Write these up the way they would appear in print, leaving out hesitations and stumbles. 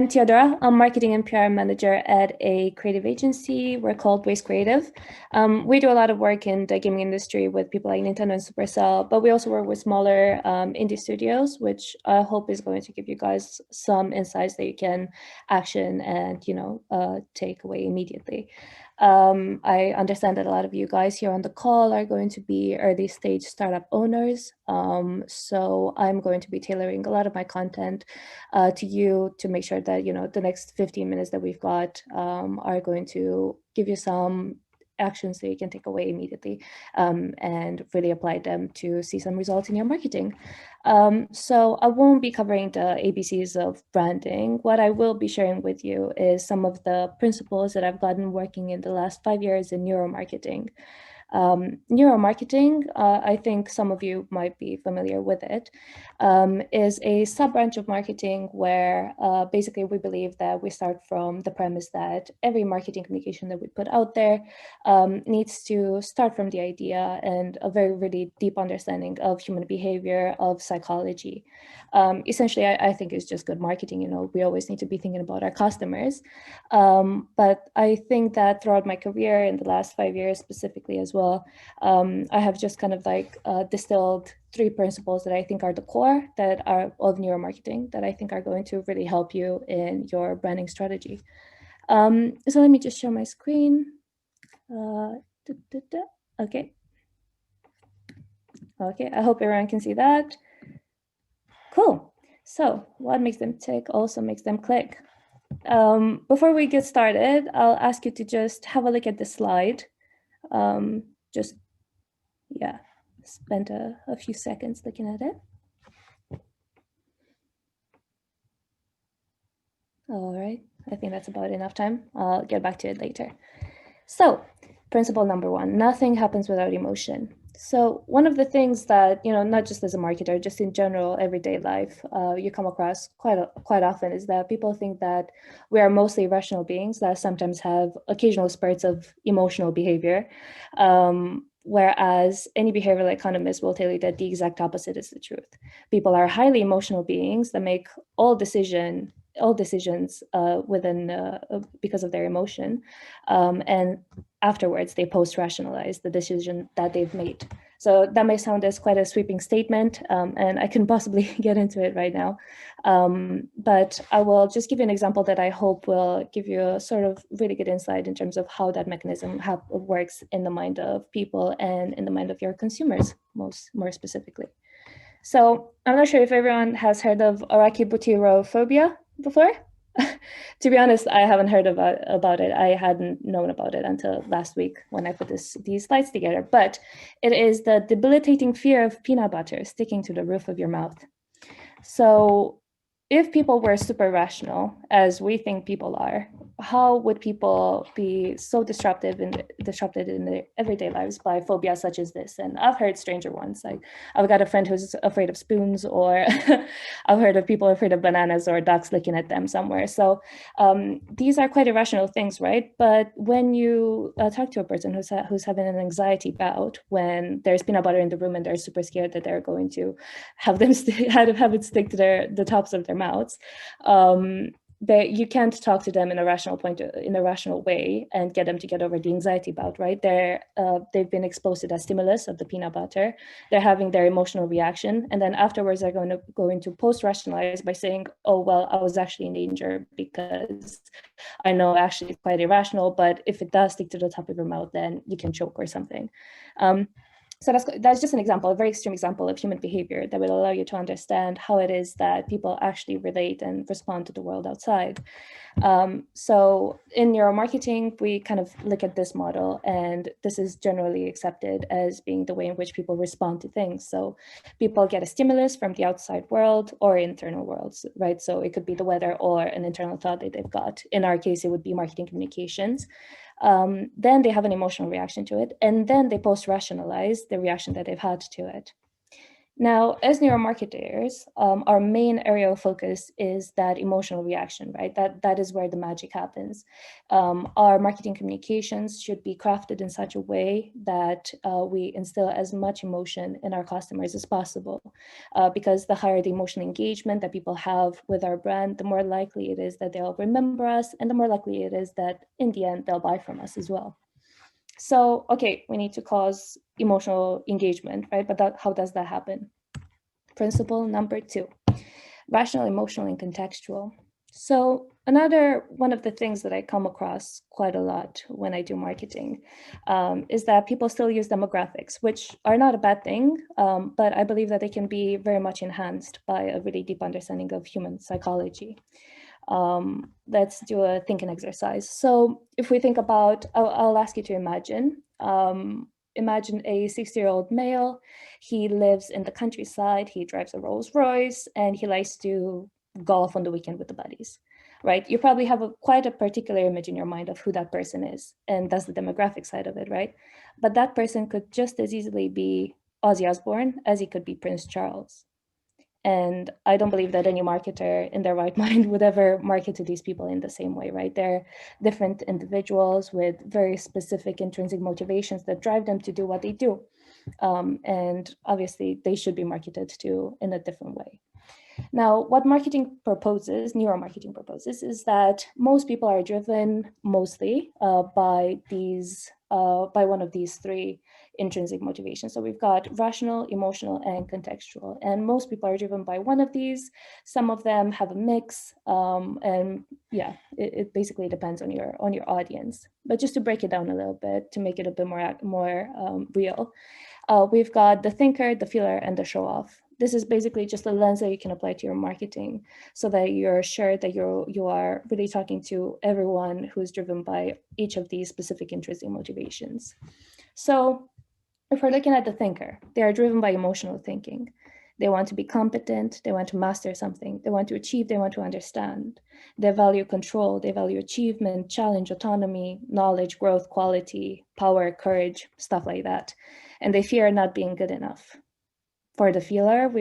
I'm Teodora. I'm marketing and PR manager at a creative agency. We're called Waste Creative. We do a lot of work in the gaming industry with people like Nintendo and Supercell, but we also work with smaller indie studios, which I hope is going to give you guys some insights that you can action and take away immediately. I understand that a lot of you guys here on the call are going to be early stage startup owners. So I'm going to be tailoring a lot of my content to you to make sure that, the next 15 minutes that we've got are going to give you some actions that you can take away immediately and really apply them to see some results in your marketing. So I won't be covering the ABCs of branding. What I will be sharing with you is some of the principles that I've gotten working in the last 5 years in neuromarketing. Neuromarketing, I think some of you might be familiar with it, is a sub-branch of marketing where basically we believe that we start from the premise that every marketing communication that we put out there needs to start from the idea and a very really deep understanding of human behavior, of psychology. Essentially, I think it's just good marketing. We always need to be thinking about our customers. But I think that throughout my career in the last 5 years specifically as well, I have just kind of distilled 3 principles that I think are the core that are of neuromarketing that I think are going to really help you in your branding strategy. So let me just share my screen. Okay. Okay, I hope everyone can see that. Cool. So what makes them tick also makes them click. Before we get started, I'll ask you to just have a look at the slide. Spend a few seconds looking at it. All right, I think that's about enough time. I'll get back to it later. So, principle number 1, nothing happens without emotion. So one of the things that, not just as a marketer, just in general, everyday life, you come across quite often is that people think that we are mostly rational beings that sometimes have occasional spurts of emotional behavior. Whereas any behavioral economist will tell you that the exact opposite is the truth. People are highly emotional beings that make all decisions because of their emotion, and afterwards they post-rationalize the decision that they've made. So that may sound as quite a sweeping statement, and I can possibly get into it right now. But I will just give you an example that I hope will give you a sort of really good insight in terms of how that mechanism works in the mind of people and in the mind of your consumers, more specifically. So I'm not sure if everyone has heard of arachibutyrophobia before. To be honest, I haven't heard about it. I hadn't known about it until last week when I put these slides together. But it is the debilitating fear of peanut butter sticking to the roof of your mouth. So if people were super rational, as we think people are, how would people be so disrupted in their everyday lives by phobias such as this? And I've heard stranger ones. Like I've got a friend who's afraid of spoons, or I've heard of people afraid of bananas or ducks looking at them somewhere. So these are quite irrational things, right? But when you talk to a person who's having an anxiety bout, when there's peanut butter in the room and they're super scared that they're going to have it stick to the tops of their mouths, that you can't talk to them in a rational way and get them to get over the anxiety bout, right? They've been exposed to that stimulus of the peanut butter. They're having their emotional reaction, and then afterwards they're going to post-rationalize by saying, "Oh well, I was actually in danger because I know actually it's quite irrational, but if it does stick to the top of your mouth, then you can choke or something." So that's just an example, a very extreme example of human behavior that will allow you to understand how it is that people actually relate and respond to the world outside. So in neuromarketing, we kind of look at this model, and this is generally accepted as being the way in which people respond to things. So people get a stimulus from the outside world or internal worlds, right? So it could be the weather or an internal thought that they've got. In our case, it would be marketing communications. Then they have an emotional reaction to it, and then they post-rationalize the reaction that they've had to it. Now, as neuromarketers, our main area of focus is that emotional reaction, right? That is where the magic happens. Our marketing communications should be crafted in such a way that we instill as much emotion in our customers as possible, because the higher the emotional engagement that people have with our brand, the more likely it is that they'll remember us, and the more likely it is that in the end, they'll buy from us as well. So, okay, we need to cause emotional engagement, right? But how does that happen? Principle number 2, rational, emotional, and contextual. So another one of the things that I come across quite a lot when I do marketing is that people still use demographics, which are not a bad thing, but I believe that they can be very much enhanced by a really deep understanding of human psychology. Let's do a thinking exercise. So if we think about, I'll ask you to imagine a 60-year-old male. He lives in the countryside, he drives a Rolls Royce, and he likes to golf on the weekend with the buddies, right? You probably have quite a particular image in your mind of who that person is, and that's the demographic side of it, right? But that person could just as easily be Ozzy Osbourne as he could be Prince Charles. And I don't believe that any marketer in their right mind would ever market to these people in the same way, right? They're different individuals with very specific intrinsic motivations that drive them to do what they do. And obviously, they should be marketed to in a different way. Now, what marketing proposes, neuromarketing proposes, is that most people are driven mostly by one of these 3 intrinsic motivations. So we've got rational, emotional, and contextual. And most people are driven by one of these. Some of them have a mix, and yeah, it basically depends on your audience. But just to break it down a little bit, to make it a bit more real, we've got the thinker, the feeler, and the show-off. This is basically just a lens that you can apply to your marketing so that you're sure that you are really talking to everyone who's driven by each of these specific intrinsic motivations. So if we're looking at the thinker, they are driven by emotional thinking. They want to be competent, they want to master something, they want to achieve, they want to understand. They value control, they value achievement, challenge, autonomy, knowledge, growth, quality, power, courage, stuff like that. And they fear not being good enough. For the feeler,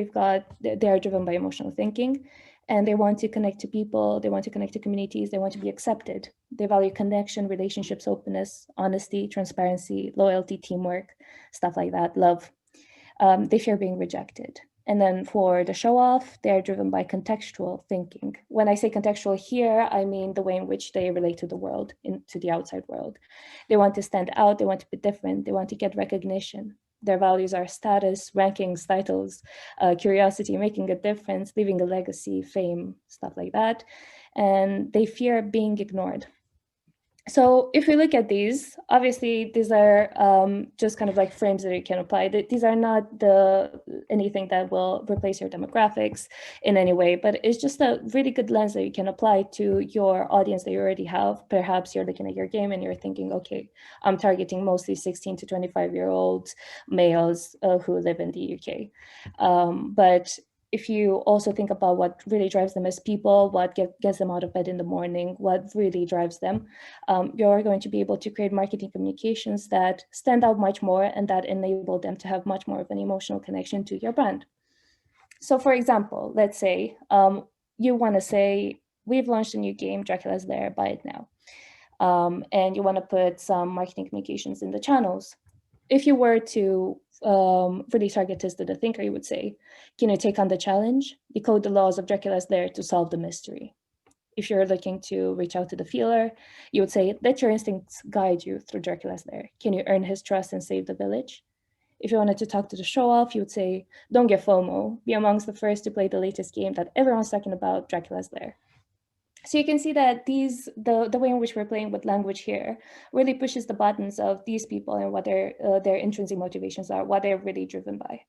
they are driven by emotional thinking, and they want to connect to people, they want to connect to communities, they want to be accepted. They value connection, relationships, openness, honesty, transparency, loyalty, teamwork, stuff like that, love. They fear being rejected. And then for the show-off, they're driven by contextual thinking. When I say contextual here, I mean the way in which they relate to the world, to the outside world. They want to stand out, they want to be different, they want to get recognition. Their values are status, rankings, titles, curiosity, making a difference, leaving a legacy, fame, stuff like that. And they fear being ignored. So if we look at these, obviously these are just kind of like frames that you can apply. These are not anything that will replace your demographics in any way, but it's just a really good lens that you can apply to your audience that you already have. Perhaps you're looking at your game and you're thinking, okay, I'm targeting mostly 16 to 25-year-old males who live in the UK. But if you also think about what really drives them as people, what gets them out of bed in the morning, what really drives them, you're going to be able to create marketing communications that stand out much more and that enable them to have much more of an emotional connection to your brand. So for example, let's say you want to say, we've launched a new game, Dracula's Lair, buy it now. And you want to put some marketing communications in the channels. If you were to really target this to the thinker, you would say, can you take on the challenge? Decode the laws of Dracula's Lair to solve the mystery. If you're looking to reach out to the feeler, you would say, let your instincts guide you through Dracula's Lair. Can you earn his trust and save the village? If you wanted to talk to the show-off, you would say, don't get FOMO. Be amongst the first to play the latest game that everyone's talking about, Dracula's Lair. So you can see that the way in which we're playing with language here really pushes the buttons of these people and what their intrinsic motivations are, what they're really driven by.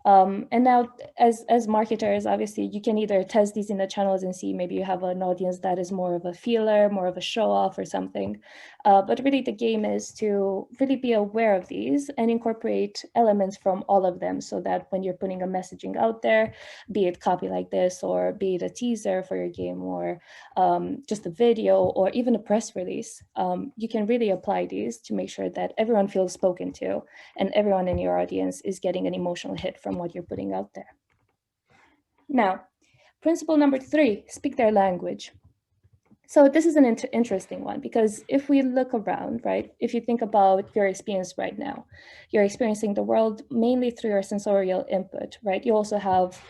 And now, as marketers, obviously, you can either test these in the channels and see maybe you have an audience that is more of a feeler, more of a show-off or something. But really, the game is to really be aware of these and incorporate elements from all of them so that when you're putting a messaging out there, be it copy like this, or be it a teaser for your game, or just a video, or even a press release, you can really apply these to make sure that everyone feels spoken to and everyone in your audience is getting an emotional hit from what you're putting out there. Now, principle number 3, speak their language. So this is an interesting one, because if we look around, right, if you think about your experience right now, you're experiencing the world mainly through your sensorial input, right? You also have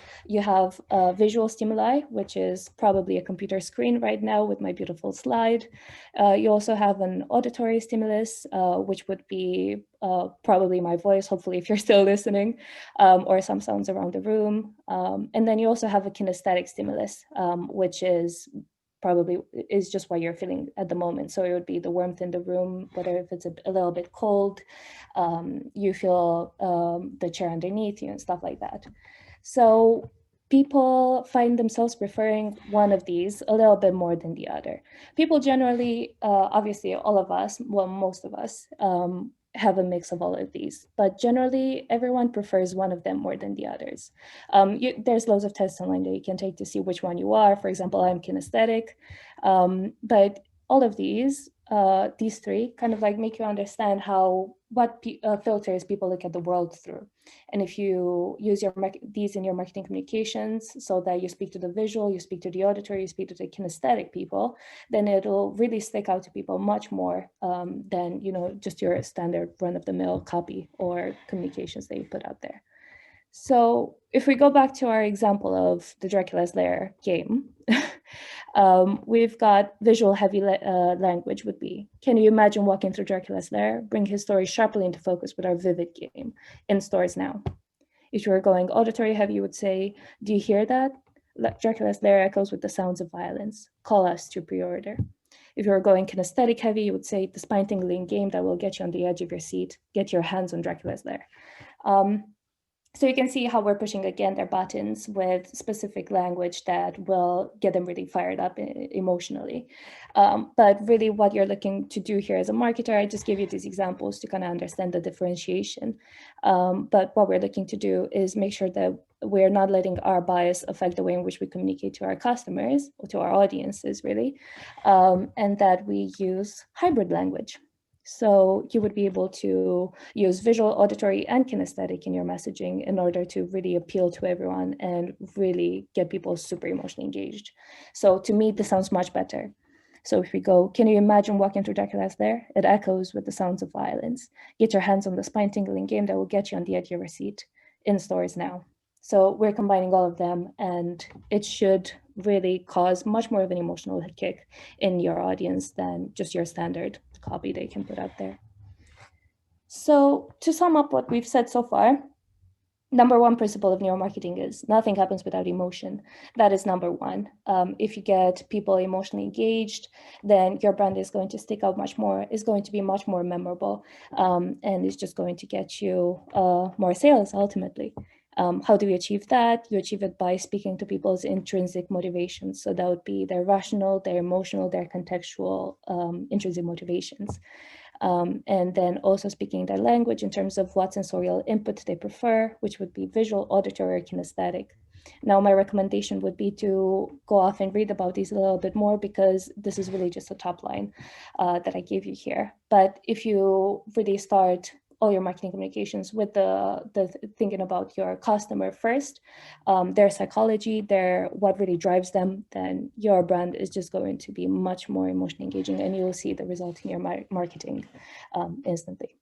visual stimuli, which is probably a computer screen right now with my beautiful slide. You also have an auditory stimulus, which would be probably my voice, hopefully, if you're still listening, or some sounds around the room. And then you also have a kinesthetic stimulus, which is probably is just what you're feeling at the moment. So it would be the warmth in the room, whether if it's a little bit cold, you feel the chair underneath you and stuff like that. So people find themselves preferring one of these a little bit more than the other. People generally, obviously all of us, well, most of us, have a mix of all of these, but generally everyone prefers one of them more than the others. There's loads of tests online that you can take to see which one you are. For example, I'm kinesthetic, but all of these 3 kind of like make you understand what filters people look at the world through. And if you use these in your marketing communications, so that you speak to the visual, you speak to the auditory, you speak to the kinesthetic people, then it'll really stick out to people much more than, you know, just your standard run-of-the-mill copy or communications that you put out there. So if we go back to our example of the Dracula's Lair game, we've got visual heavy language would be, can you imagine walking through Dracula's Lair? Bring his story sharply into focus with our vivid game in stores now. If you were going auditory heavy, you would say, do you hear that? Dracula's Lair echoes with the sounds of violence. Call us to pre-order. If you were going kinesthetic heavy, you would say, the spine-tingling game that will get you on the edge of your seat. Get your hands on Dracula's Lair. So you can see how we're pushing, again, their buttons with specific language that will get them really fired up emotionally. But really what you're looking to do here as a marketer, I just gave you these examples to kind of understand the differentiation. But what we're looking to do is make sure that we're not letting our bias affect the way in which we communicate to our customers, or to our audiences, really, and that we use hybrid language. So you would be able to use visual, auditory, and kinesthetic in your messaging in order to really appeal to everyone and really get people super emotionally engaged. So to me, this sounds much better. So if we go, can you imagine walking through Dracula's Lair? It echoes with the sounds of violence. Get your hands on the spine-tingling game that will get you on the edge of your seat in stores now. So we're combining all of them, and it should really cause much more of an emotional kick in your audience than just your standard copy they can put out there. So to sum up what we've said so far, number 1 principle of neuromarketing is nothing happens without emotion. That is number 1. If you get people emotionally engaged, then your brand is going to stick out much more, is going to be much more memorable, and is just going to get you more sales ultimately. How do we achieve that? You achieve it by speaking to people's intrinsic motivations. So that would be their rational, their emotional, their contextual intrinsic motivations. And then also speaking their language in terms of what sensorial input they prefer, which would be visual, auditory, or kinesthetic. Now, my recommendation would be to go off and read about these a little bit more, because this is really just a top line that I gave you here. But if you really start all your marketing communications with the thinking about your customer first, their psychology, what really drives them, then your brand is just going to be much more emotionally engaging, and you will see the result in your marketing instantly.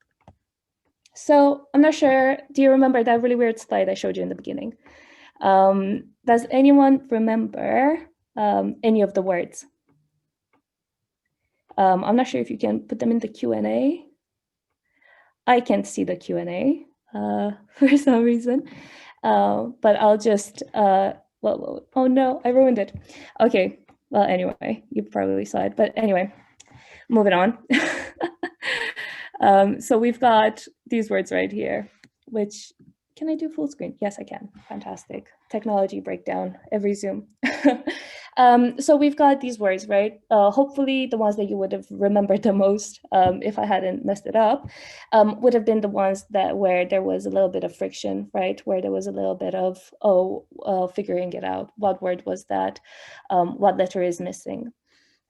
So I'm not sure, do you remember that really weird slide I showed you in the beginning? Does anyone remember any of the words? I'm not sure if you can put them in the Q&A. I can't see the Q&A for some reason, but I'll just, well, oh no, I ruined it. Okay, well, anyway, you probably saw it, but anyway, moving on. So we've got these words right here, which, can I do full screen? Yes, I can. Fantastic. Technology breakdown every Zoom. So we've got these words, right? Hopefully the ones that you would have remembered the most, if I hadn't messed it up, would have been the ones where there was a little bit of friction, right? Where there was a little bit of, figuring it out. What word was that? What letter is missing?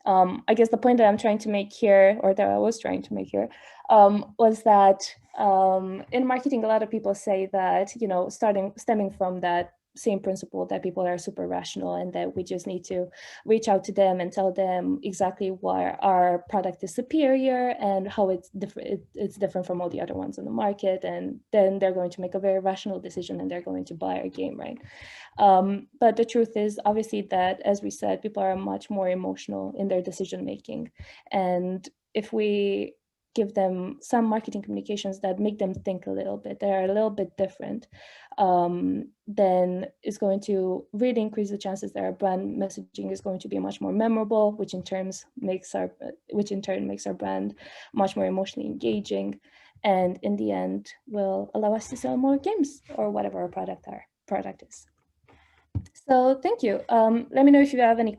I guess the point that I'm trying to make here, or that I was trying to make here, was that In marketing, a lot of people say that, you know, stemming from that same principle that people are super rational and that we just need to reach out to them and tell them exactly why our product is superior and how it's different from all the other ones on the market, and then they're going to make a very rational decision and they're going to buy our game, right? But the truth is obviously that, as we said, people are much more emotional in their decision making, and if we give them some marketing communications that make them think a little bit, that are a little bit different, then it's going to really increase the chances that our brand messaging is going to be much more memorable, which in turn makes our brand much more emotionally engaging, and in the end will allow us to sell more games or whatever our product is. So thank you. Let me know if you have any